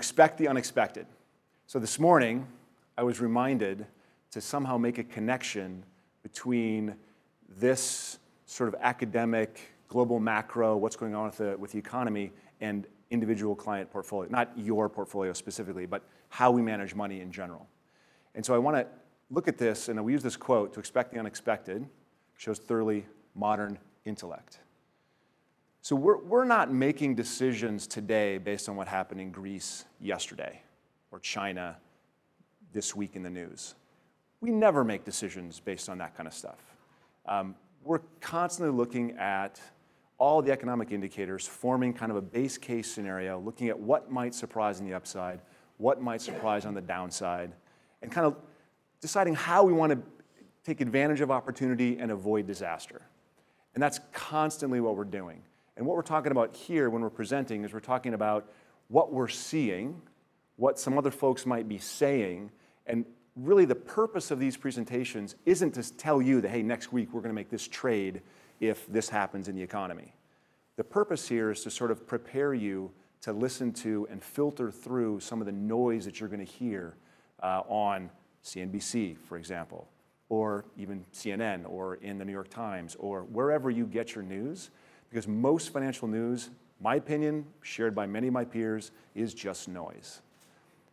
expect the unexpected. So this morning, I was reminded to somehow make a connection between this sort of academic, global macro, what's going on with the economy, and individual client portfolio. Not your portfolio specifically, but how we manage money in general. And so I want to look at this, and we use this quote, to expect the unexpected shows thoroughly modern intellect. So we're not making decisions today based on what happened in Greece yesterday or China this week in the news. We never make decisions based on that kind of stuff. We're constantly looking at all the economic indicators, forming kind of a base case scenario, looking at what might surprise on the upside, what might surprise on the downside, and kind of deciding how we want to take advantage of opportunity and avoid disaster. And that's constantly what we're doing. And what we're talking about here when we're presenting is we're talking about what we're seeing, what some other folks might be saying, and really the purpose of these presentations isn't to tell you that, hey, next week we're going to make this trade if this happens in the economy. The purpose here is to sort of prepare you to listen to and filter through some of the noise that you're going to hear on CNBC, for example, or even CNN, or in the New York Times, or wherever you get your news, because most financial news, my opinion, shared by many of my peers, is just noise.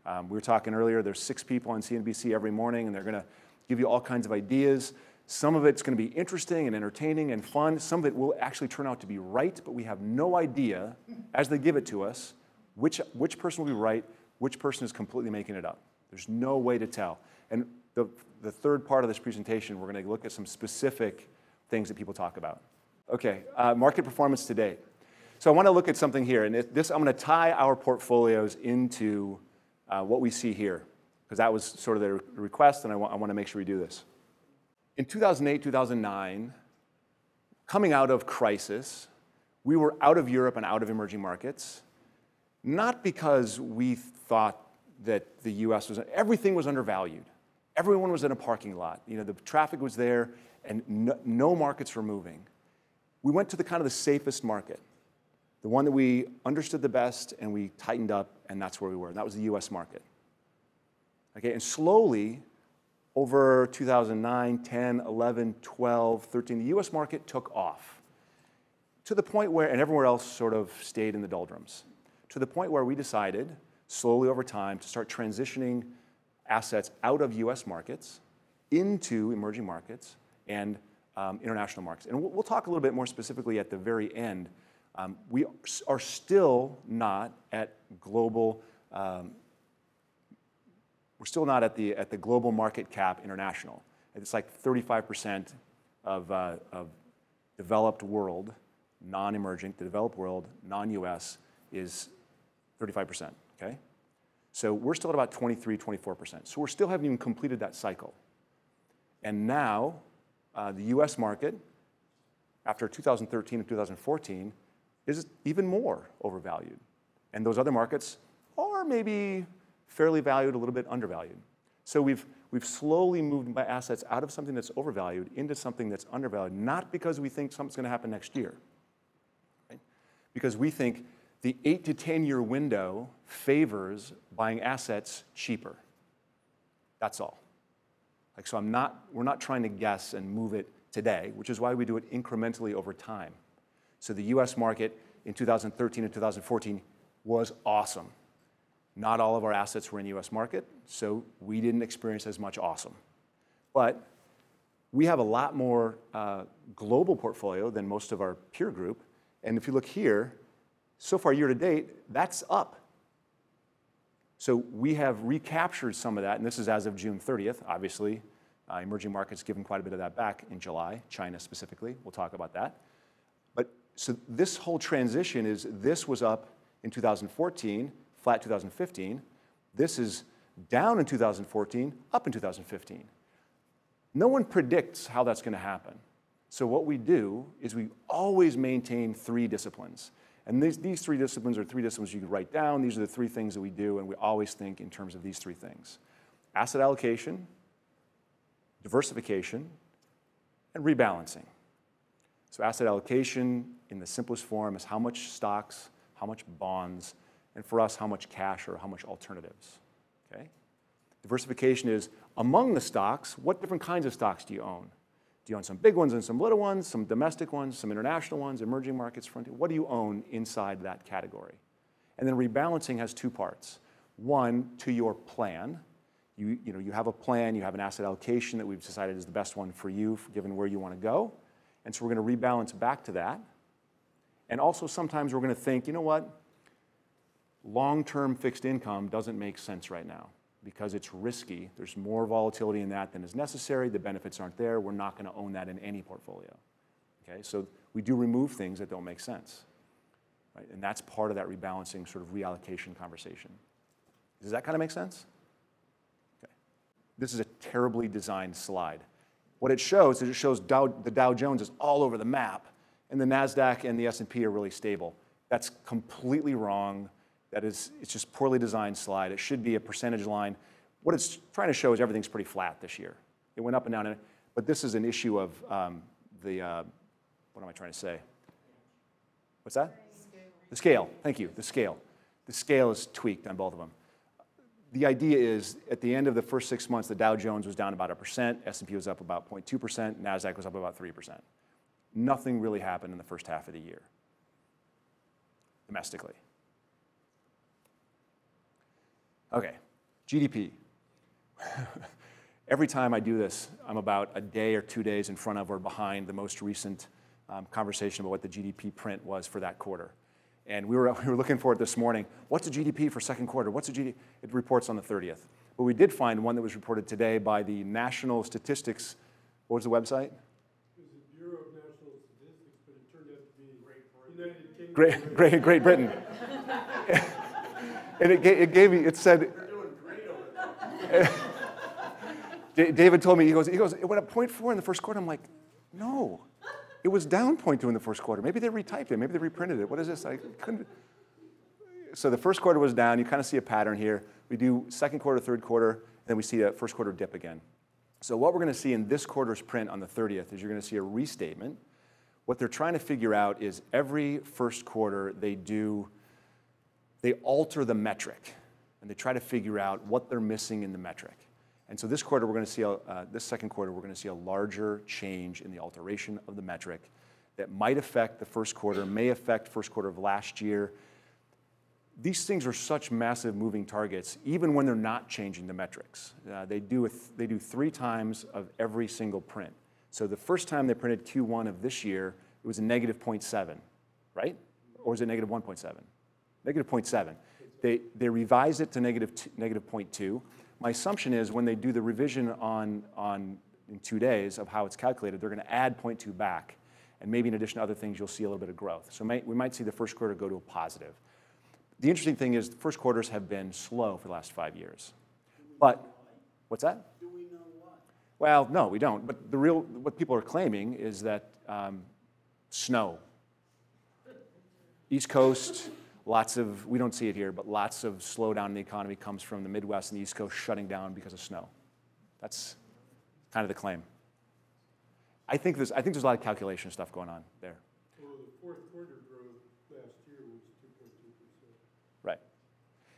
We were talking earlier, there's 6 people on CNBC every morning, and they're going to give you all kinds of ideas. Some of it's going to be interesting and entertaining and fun. Some of it will actually turn out to be right, but we have no idea, as they give it to us, which person will be right, which person is completely making it up. There's no way to tell. And the third part of this presentation, we're going to look at some specific things that people talk about. Okay, market performance to date. So I want to look at something here, and this I'm going to tie our portfolios into what we see here, because that was sort of the request, and I want to make sure we do this. In 2008, 2009, coming out of crisis, we were out of Europe and out of emerging markets, not because we thought that the US everything was undervalued. Everyone was in a parking lot. You know, the traffic was there, and no markets were moving. We went to the kind of the safest market, the one that we understood the best, and we tightened up, and that's where we were. And that was the US market. Okay, and slowly, over 2009, 10, 11, 12, 13, the US market took off to the point where, and everywhere else sort of stayed in the doldrums, to the point where we decided, slowly over time, to start transitioning assets out of US markets into emerging markets and international markets. And we'll talk a little bit more specifically at the very end. We are still not at global, we're still not at the global market cap international. It's like 35% of developed world, non-emerging, the developed world, non-US is 35%, okay? So we're still at about 23, 24%. So we still haven't even completed that cycle. And now, the US market, after 2013 and 2014, is even more overvalued. And those other markets are maybe fairly valued, a little bit undervalued. So we've slowly moved by assets out of something that's overvalued into something that's undervalued, not because we think something's going to happen next year, right? Because we think the 8 to 10-year window favors buying assets cheaper. That's all. Like, so we're not trying to guess and move it today, which is why we do it incrementally over time. So the US market in 2013 and 2014 was awesome. Not all of our assets were in the US market, so we didn't experience as much awesome. But we have a lot more global portfolio than most of our peer group. And if you look here, so far year to date, that's up. So we have recaptured some of that, and this is as of June 30th, obviously. Emerging markets given quite a bit of that back in July, China specifically. We'll talk about that. But so this whole transition is, this was up in 2014, flat 2015. This is down in 2014, up in 2015. No one predicts how that's going to happen. So what we do is we always maintain 3 disciplines. And these 3 disciplines are 3 disciplines you can write down. These are the 3 things that we do, and we always think in terms of these 3 things. Asset allocation, diversification, and rebalancing. So asset allocation, in the simplest form, is how much stocks, how much bonds, and for us, how much cash or how much alternatives, okay? Diversification is among the stocks, what different kinds of stocks do you own? Do you own some big ones and some little ones, some domestic ones, some international ones, emerging markets, frontier? What do you own inside that category? And then rebalancing has two parts. One, to your plan. You have a plan, you have an asset allocation that we've decided is the best one for you, given where you want to go. And so we're going to rebalance back to that. And also sometimes we're going to think, you know what? Long-term fixed income doesn't make sense right now because it's risky. There's more volatility in that than is necessary. The benefits aren't there. We're not going to own that in any portfolio. Okay? So we do remove things that don't make sense. Right? And that's part of that rebalancing sort of reallocation conversation. Does that kind of make sense? Okay. This is a terribly designed slide. What it shows is the Dow Jones is all over the map, and the NASDAQ and the S&P are really stable. That's completely wrong. It's just a poorly designed slide. It should be a percentage line. What it's trying to show is everything's pretty flat this year. It went up and down, but this is an issue of what am I trying to say? What's that? The scale. Thank you, the scale. The scale is tweaked on both of them. The idea is, at the end of the first 6 months, the Dow Jones was down about 1%, S&P was up about 0.2%, NASDAQ was up about 3%. Nothing really happened in the first half of the year, domestically. Okay, GDP. Every time I do this, I'm about a day or 2 days in front of or behind the most recent conversation about what the GDP print was for that quarter. And we were looking for it this morning. What's the GDP for second quarter? What's the GDP? It reports on the 30th. But we did find one that was reported today by the National Statistics. What was the website? It was the Bureau of National Statistics, but it turned out to be Great Britain. And it said. They're doing great over there. David told me, he goes, it went up 0.4 in the first quarter. I'm like, no. It was down 0.2 in the first quarter. Maybe they retyped it. Maybe they reprinted it. What is this? I couldn't. So the first quarter was down. You kind of see a pattern here. We do second quarter, third quarter, and then we see a first quarter dip again. So what we're going to see in this quarter's print on the 30th is you're going to see a restatement. What they're trying to figure out is every first quarter they alter the metric, and they try to figure out what they're missing in the metric. And so this quarter, we're going to see this second quarter, we're going to see a larger change in the alteration of the metric that might affect the first quarter, may affect first quarter of last year. These things are such massive moving targets, even when they're not changing the metrics. They do 3 times of every single print. So the first time they printed Q1 of this year, it was a negative 0.7, right? Or was it negative 1.7? Negative 0.7. They revised it to negative 0.2. My assumption is when they do the revision in 2 days of how it's calculated, they're going to add 0.2 back. And maybe in addition to other things, you'll see a little bit of growth. So we might see the first quarter go to a positive. The interesting thing is the first quarters have been slow for the last 5 years. But, what's that? Do we know why? Well, no, we don't. But what people are claiming is that snow. East Coast, we don't see it here, but lots of slowdown in the economy comes from the Midwest and the East Coast shutting down because of snow. That's kind of the claim. I think there's a lot of calculation stuff going on there. Well, the fourth quarter growth last year was 2.2%. Right.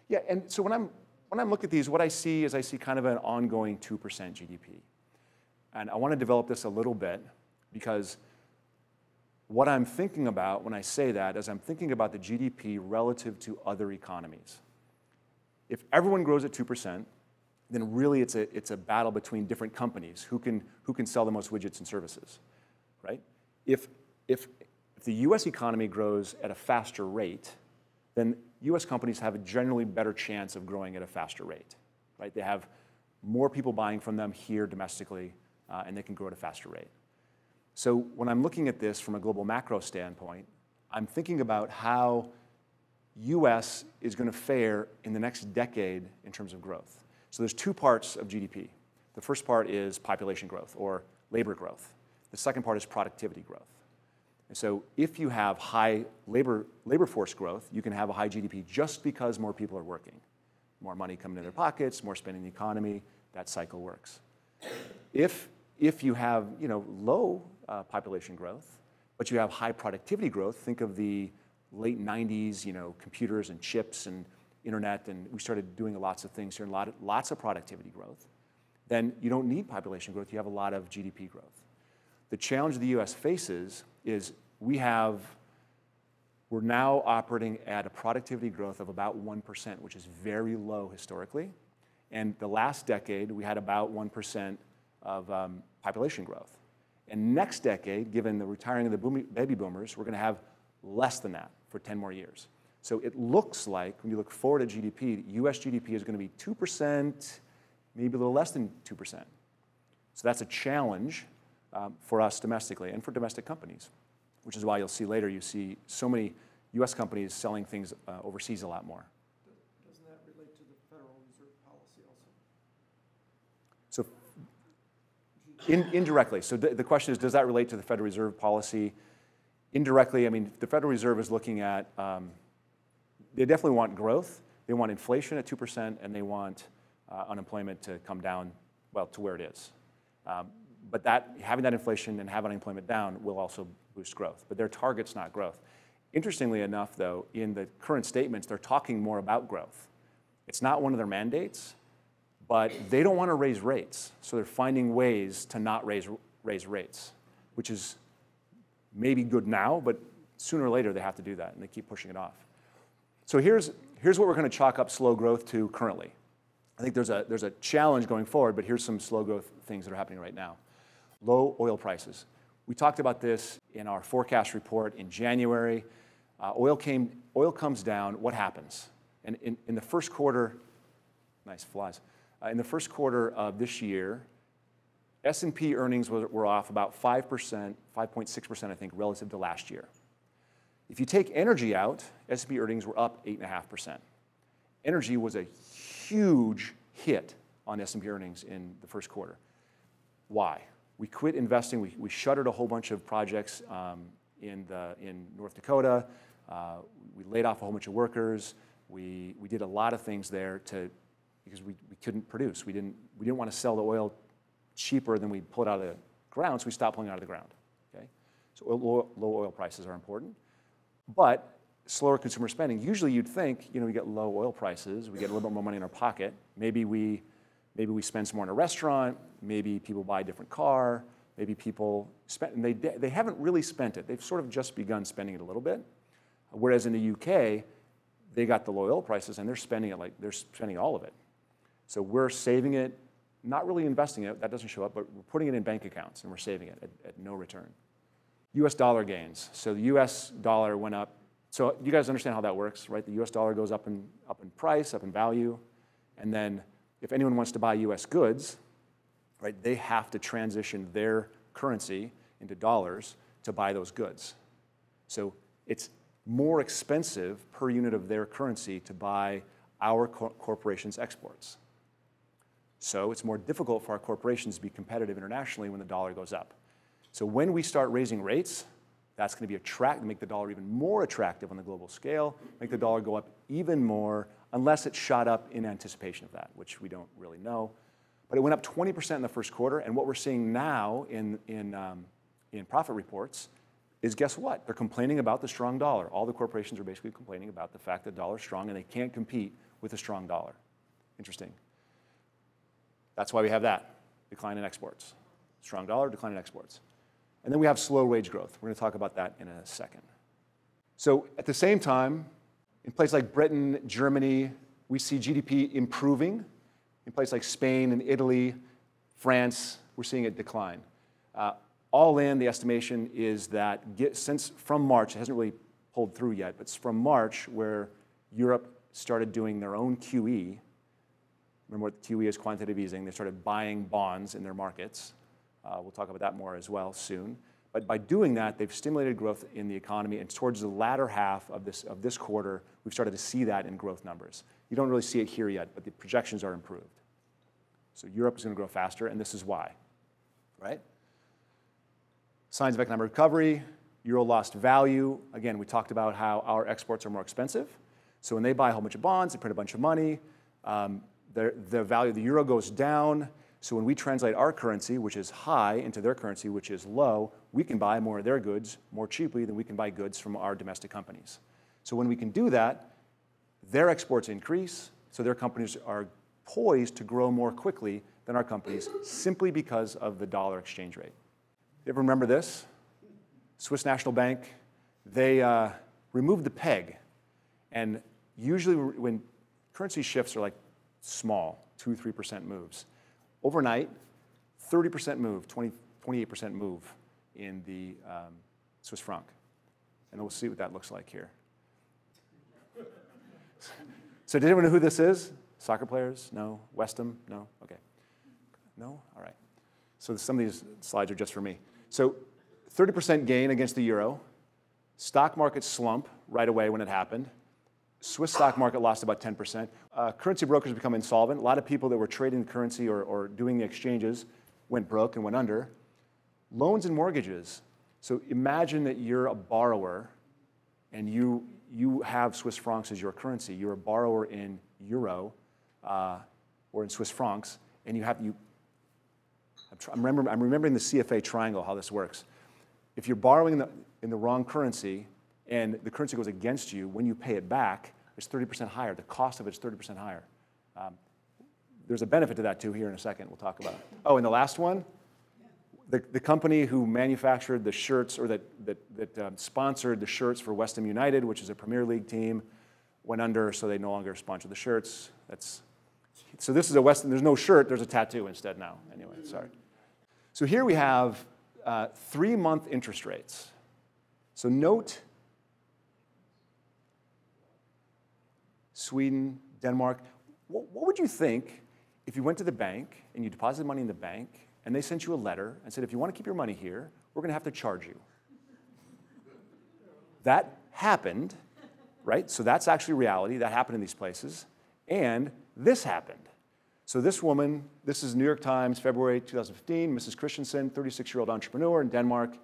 Yeah, and so when I'm looking at these, what I see is kind of an ongoing 2% GDP. And I want to develop this a little bit because what I'm thinking about when I say that is I'm thinking about the GDP relative to other economies. If everyone grows at 2%, then really it's a battle between different companies who can sell the most widgets and services, right? If the U.S. economy grows at a faster rate, then U.S. companies have a generally better chance of growing at a faster rate, right? They have more people buying from them here domestically, and they can grow at a faster rate. So when I'm looking at this from a global macro standpoint, I'm thinking about how U.S. is going to fare in the next decade in terms of growth. So there's 2 parts of GDP. The first part is population growth or labor growth. The second part is productivity growth. And so if you have high labor force growth, you can have a high GDP just because more people are working. More money coming in their pockets, more spending in the economy, that cycle works. If you have low population growth, but you have high productivity growth, think of the late 90s, computers and chips and internet, and we started doing lots of things here and lots of productivity growth, then you don't need population growth, you have a lot of GDP growth. The challenge the US faces is we're now operating at a productivity growth of about 1%, which is very low historically. And the last decade, we had about 1% of population growth. And next decade, given the retiring of the baby boomers, we're going to have less than that for 10 more years. So it looks like, when you look forward at GDP, US GDP is going to be 2%, maybe a little less than 2%. So that's a challenge for us domestically and for domestic companies, which is why you'll see later, you see so many US companies selling things overseas a lot more. Doesn't that relate to the Federal Reserve policy also? So indirectly. So the question is, does that relate to the Federal Reserve policy? Indirectly, I mean, the Federal Reserve is looking at, they definitely want growth. They want inflation at 2%, and they want unemployment to come down, well, to where it is. But having that inflation and having unemployment down will also boost growth. But their target's not growth. Interestingly enough, though, in the current statements, they're talking more about growth. It's not one of their mandates, but they don't want to raise rates. So they're finding ways to not raise rates, which is maybe good now, but sooner or later they have to do that, and they keep pushing it off. So here's what we're going to chalk up slow growth to currently. I think there's a challenge going forward, but here's some slow growth things that are happening right now. Low oil prices. We talked about this in our forecast report in January. Oil comes down, what happens? And in the first quarter, nice flies. In the first quarter of this year, S&P earnings were off about 5%, 5.6%, I think, relative to last year. If you take energy out, S&P earnings were up 8.5%. Energy was a huge hit on S&P earnings in the first quarter. Why? We quit investing. We shuttered a whole bunch of projects in North Dakota. We laid off a whole bunch of workers. We did a lot of things there because we couldn't produce. We didn't want to sell the oil cheaper than we pull it out of the ground, so we stopped pulling it out of the ground. Okay? So low oil prices are important. But slower consumer spending, usually you'd think, we get low oil prices, we get a little bit more money in our pocket. Maybe we spend some more in a restaurant, maybe people buy a different car, maybe people spend, and they haven't really spent it. They've sort of just begun spending it a little bit. Whereas in the UK, they got the low oil prices and they're spending all of it. So we're saving it, not really investing it, that doesn't show up, but we're putting it in bank accounts and we're saving it at no return. US dollar gains. So the US dollar went up. So you guys understand how that works, right? The US dollar goes up in price, up in value, and then if anyone wants to buy US goods, right, they have to transition their currency into dollars to buy those goods. So it's more expensive per unit of their currency to buy our corporation's exports. So it's more difficult for our corporations to be competitive internationally when the dollar goes up. So when we start raising rates, that's going to be make the dollar even more attractive on the global scale, make the dollar go up even more, unless it shot up in anticipation of that, which we don't really know. But it went up 20% in the first quarter, and what we're seeing now in profit reports is, guess what? They're complaining about the strong dollar. All the corporations are basically complaining about the fact that the dollar's strong and they can't compete with a strong dollar. Interesting. That's why we have that, decline in exports. Strong dollar, decline in exports. And then we have slow wage growth. We're going to talk about that in a second. So at the same time, in places like Britain, Germany, we see GDP improving. In places like Spain and Italy, France, we're seeing it decline. All in, the estimation is that since from March, it hasn't really pulled through yet, but it's from March where Europe started doing their own QE. Remember what QE is, quantitative easing. They started buying bonds in their markets. We'll talk about that more as well soon. But by doing that, they've stimulated growth in the economy, and towards the latter half of this quarter, we've started to see that in growth numbers. You don't really see it here yet, but the projections are improved. So Europe is going to grow faster, and this is why, right? Signs of economic recovery, euro lost value. Again, we talked about how our exports are more expensive. So when they buy a whole bunch of bonds, they print a bunch of money, the value of the euro goes down. So when we translate our currency, which is high, into their currency, which is low, we can buy more of their goods more cheaply than we can buy goods from our domestic companies. So when we can do that, their exports increase, so their companies are poised to grow more quickly than our companies simply because of the dollar exchange rate. You ever remember this? Swiss National Bank, they removed the peg. And usually when currency shifts are like small, 2-3% moves. Overnight, 30% move, 28% move in the Swiss franc. And we'll see what that looks like here. So did anyone know who this is? Soccer players? No? Westham? No? Okay. No? All right. So some of these slides are just for me. So 30% gain against the euro. Stock market slump right away when it happened. Swiss stock market lost about 10%. Currency brokers become insolvent. A lot of people that were trading the currency or doing the exchanges went broke and went under. Loans and mortgages. So imagine that you're a borrower and you have Swiss francs as your currency. You're a borrower in euro or in Swiss francs, and I'm remembering the CFA triangle, how this works. If you're borrowing in the wrong currency and the currency goes against you, when you pay it back, it's 30% higher. The cost of it is 30% higher. There's a benefit to that too here in a second. We'll talk about it. Oh, and the last one, the company who manufactured the shirts or that sponsored the shirts for West Ham United, which is a Premier League team, went under, so they no longer sponsor the shirts. So this is a West Ham. There's no shirt. There's a tattoo instead now. Anyway, sorry. So here we have 3-month interest rates. So note Sweden, Denmark. What would you think if you went to the bank and you deposited money in the bank and they sent you a letter and said, if you want to keep your money here, we're going to have to charge you? That happened, right? So that's actually reality. That happened in these places. And this happened. So this woman, this is New York Times, February 2015, Mrs. Christensen, 36-year-old entrepreneur in Denmark,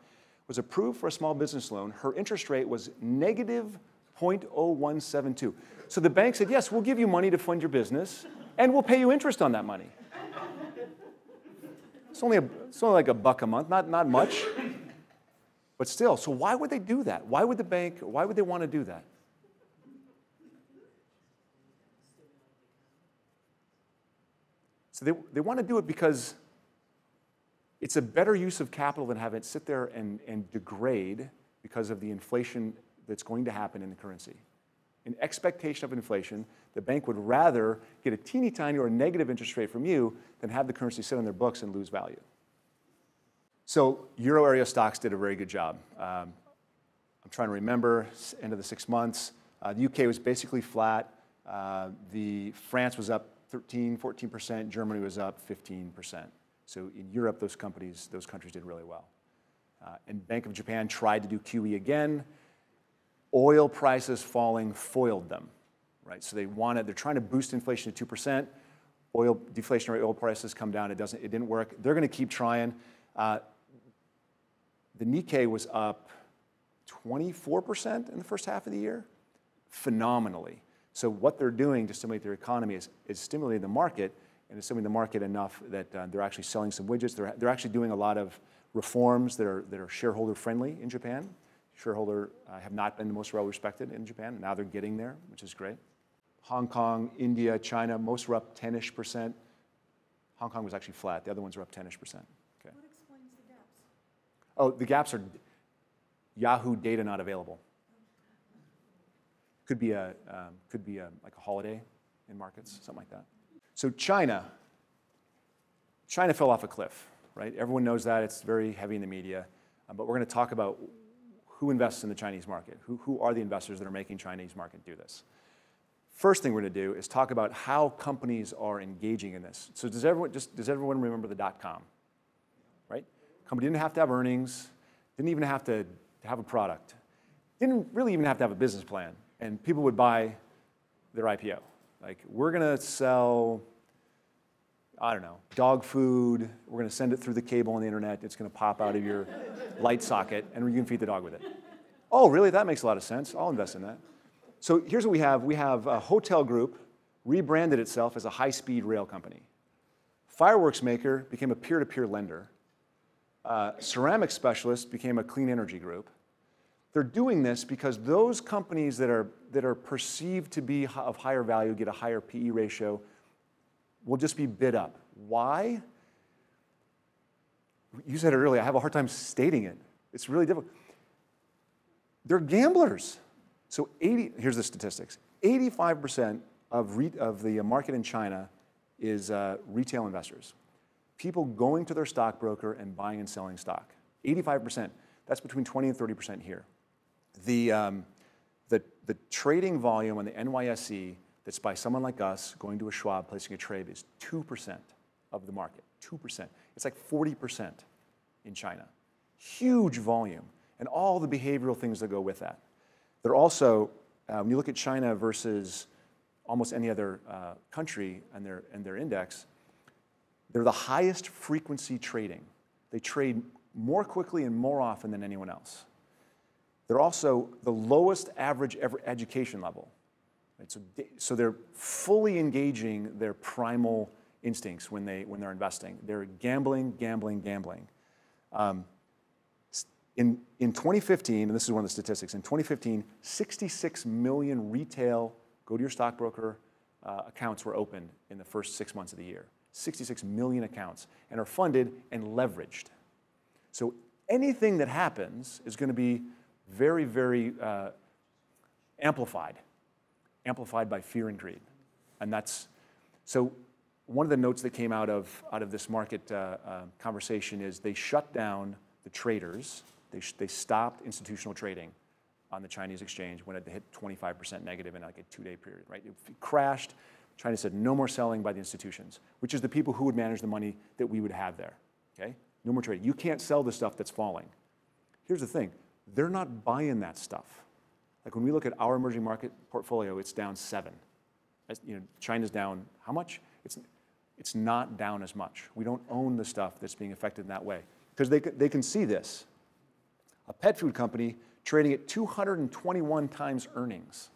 was approved for a small business loan. Her interest rate was negative 0.0172. So the bank said, yes, we'll give you money to fund your business, and we'll pay you interest on that money. It's only like $1 a month, not much. But still, so why would they do that? Why would they want to do that? So they want to do it because it's a better use of capital than have it sit there and degrade because of the inflation that's going to happen in the currency. In expectation of inflation, the bank would rather get a teeny tiny or negative interest rate from you than have the currency sit on their books and lose value. So euro area stocks did a very good job. I'm trying to remember, end of the 6 months. The UK was basically flat. France was up 13-14%. Germany was up 15%. So in Europe, those countries did really well. And Bank of Japan tried to do QE again. Oil prices falling foiled them, right? So they're trying to boost inflation to 2%. Deflationary oil prices come down. It didn't work. They're going to keep trying. The Nikkei was up 24% in the first half of the year, phenomenally. So what they're doing to stimulate their economy is stimulating the market, and it's stimulating the market enough that they're actually selling some widgets. They're actually doing a lot of reforms that are shareholder friendly in Japan. Shareholder have not been the most well respected in Japan. Now they're getting there, which is great. Hong Kong, India, China, most were up 10-ish%. Hong Kong was actually flat. The other ones were up 10-ish%. Okay. What explains the gaps? Oh, the gaps are Yahoo data not available. Could be like a holiday in markets, something like that. So China fell off a cliff, right? Everyone knows that. It's very heavy in the media. But we're going to talk about who invests in the Chinese market. Who are the investors that are making Chinese market do this? First thing we're going to do is talk about how companies are engaging in this. So does everyone remember the .com? Right? Company didn't have to have earnings, didn't even have to have a product, didn't really even have to have a business plan, and people would buy their IPO. Like, we're going to sell, I don't know, dog food. We're going to send it through the cable on the internet. It's going to pop out of your light socket, and you can feed the dog with it. Oh, really? That makes a lot of sense. I'll invest in that. So here's what we have. We have a hotel group rebranded itself as a high-speed rail company. Fireworks maker became a peer-to-peer lender. Ceramic specialist became a clean energy group. they're doing this because those companies that are perceived to be of higher value, get a higher PE ratio, will just be bid up. Why? You said it earlier, I have a hard time stating it. It's really difficult. They're gamblers. So here's the statistics. 85% of the market in China is retail investors. People going to their stockbroker and buying and selling stock. 85%. That's between 20 and 30% here. The trading volume on the NYSE that's by someone like us going to a Schwab placing a trade is 2% of the market. 2%. It's like 40% in China. Huge volume, and all the behavioral things that go with that. They're also, when you look at China versus almost any other country and their index, they're the highest frequency trading. They trade more quickly and more often than anyone else. They're also the lowest average education level. Right? So they're fully engaging their primal instincts when they're investing. They're gambling, gambling, gambling. In 2015, and this is one of the statistics, in 2015, 66 million retail, go to your stockbroker, accounts were opened in the first 6 months of the year. 66 million accounts, and are funded and leveraged. So anything that happens is going to be very, very amplified by fear and greed. And that's, so one of the notes that came out of this market conversation is they shut down the traders. They stopped institutional trading on the Chinese exchange when it hit 25% negative in like a 2-day period, right? It crashed. China said no more selling by the institutions, which is the people who would manage the money that we would have there, okay? No more trading. You can't sell the stuff that's falling. Here's the thing. They're not buying that stuff. Like when we look at our emerging market portfolio, it's down 7. You know, China's down how much? It's not down as much. We don't own the stuff that's being affected in that way because they can see this. A pet food company trading at 221 times earnings.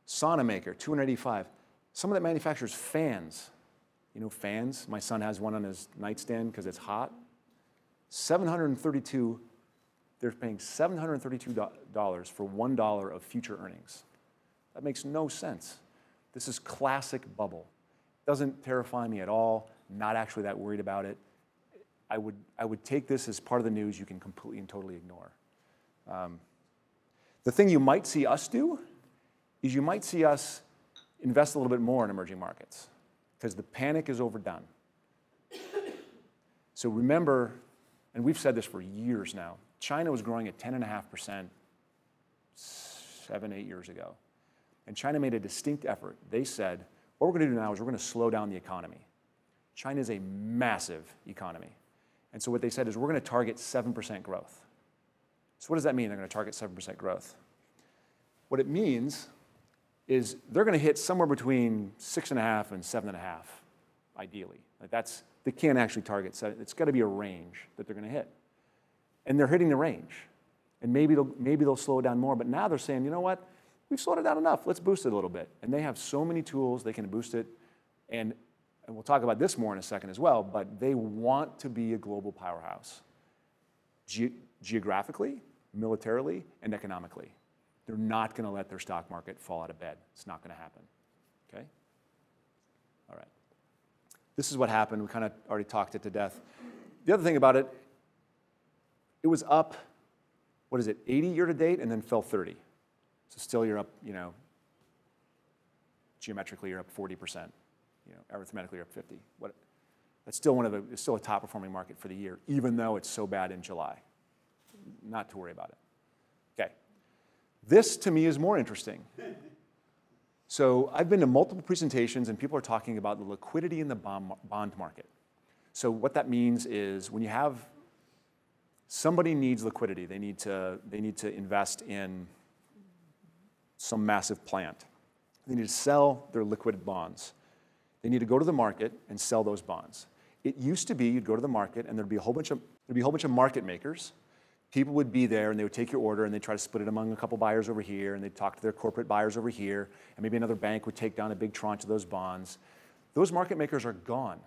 Sauna maker, 285. Some of that manufactures fans. You know fans? My son has one on his nightstand because it's hot. 732, they're paying $732 for $1 of future earnings. That makes no sense. This is classic bubble. Doesn't terrify me at all. Not actually that worried about it. I would take this as part of the news you can completely and totally ignore. The thing you might see us do is you might see us invest a little bit more in emerging markets because the panic is overdone. So remember, and we've said this for years now, China was growing at 10.5% 7, 8 years ago. And China made a distinct effort. They said, what we're going to do now is we're going to slow down the economy. China is a massive economy. And so what they said is we're going to target 7% growth. So what does that mean, they're going to target 7% growth? What it means is they're going to hit somewhere between 6.5 and 7.5, ideally. Like they can't actually target 7. It's got to be a range that they're going to hit. And they're hitting the range. And maybe they'll slow it down more, but now they're saying, you know what? We've slowed it down enough. Let's boost it a little bit. And they have so many tools they can boost it. And we'll talk about this more in a second as well, but they want to be a global powerhouse. Geographically, militarily, and economically. They're not going to let their stock market fall out of bed. It's not going to happen. Okay? All right. This is what happened. We kind of already talked it to death. The other thing about it, it was up, 80 year to date, and then fell 30. So still you're up, geometrically you're up 40%. Arithmetically you're up 50. That's still it's still a top performing market for the year, even though it's so bad in July. Not to worry about it. Okay. This to me is more interesting. So I've been to multiple presentations and people are talking about the liquidity in the bond market. So what that means is when you have somebody needs liquidity, they need to invest in some massive plant. They need to sell their liquid bonds. They need to go to the market and sell those bonds. It used to be you'd go to the market and there'd be a whole bunch of market makers. People would be there and they would take your order and they'd try to split it among a couple buyers over here and they'd talk to their corporate buyers over here and maybe another bank would take down a big tranche of those bonds. Those market makers are gone.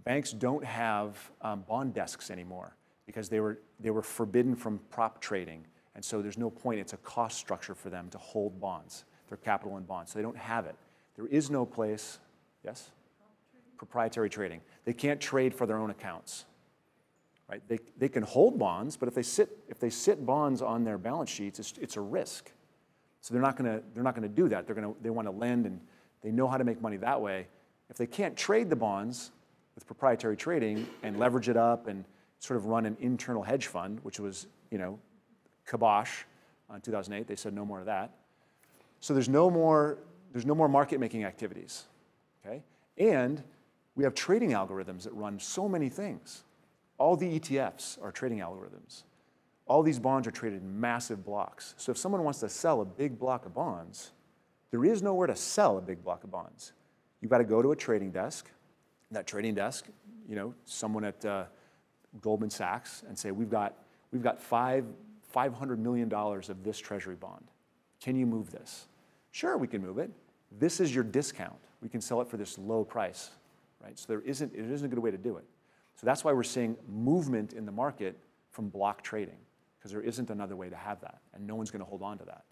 Banks don't have bond desks anymore because they were forbidden from prop trading And so there's no point. It's a cost structure for them to hold bonds, their capital in bonds. So they don't have it. There is no place, yes? Proprietary trading. They can't trade for their own accounts. Right? They can hold bonds, but if they sit bonds on their balance sheets, it's a risk. So they're not going to do that. They want to lend, and they know how to make money that way. If they can't trade the bonds with proprietary trading and leverage it up and sort of run an internal hedge fund, which was, kibosh in 2008, they said no more of that. So there's no more market making activities, okay? And we have trading algorithms that run so many things. All the ETFs are trading algorithms. All these bonds are traded in massive blocks. So if someone wants to sell a big block of bonds, there is nowhere to sell a big block of bonds. You've got to go to a trading desk. That trading desk, someone at Goldman Sachs, and say, we've got $500 million of this treasury bond. Can you move this? Sure, we can move it. This is your discount. We can sell it for this low price, right? So it isn't a good way to do it. So that's why we're seeing movement in the market from block trading, because there isn't another way to have that, and no one's going to hold on to that.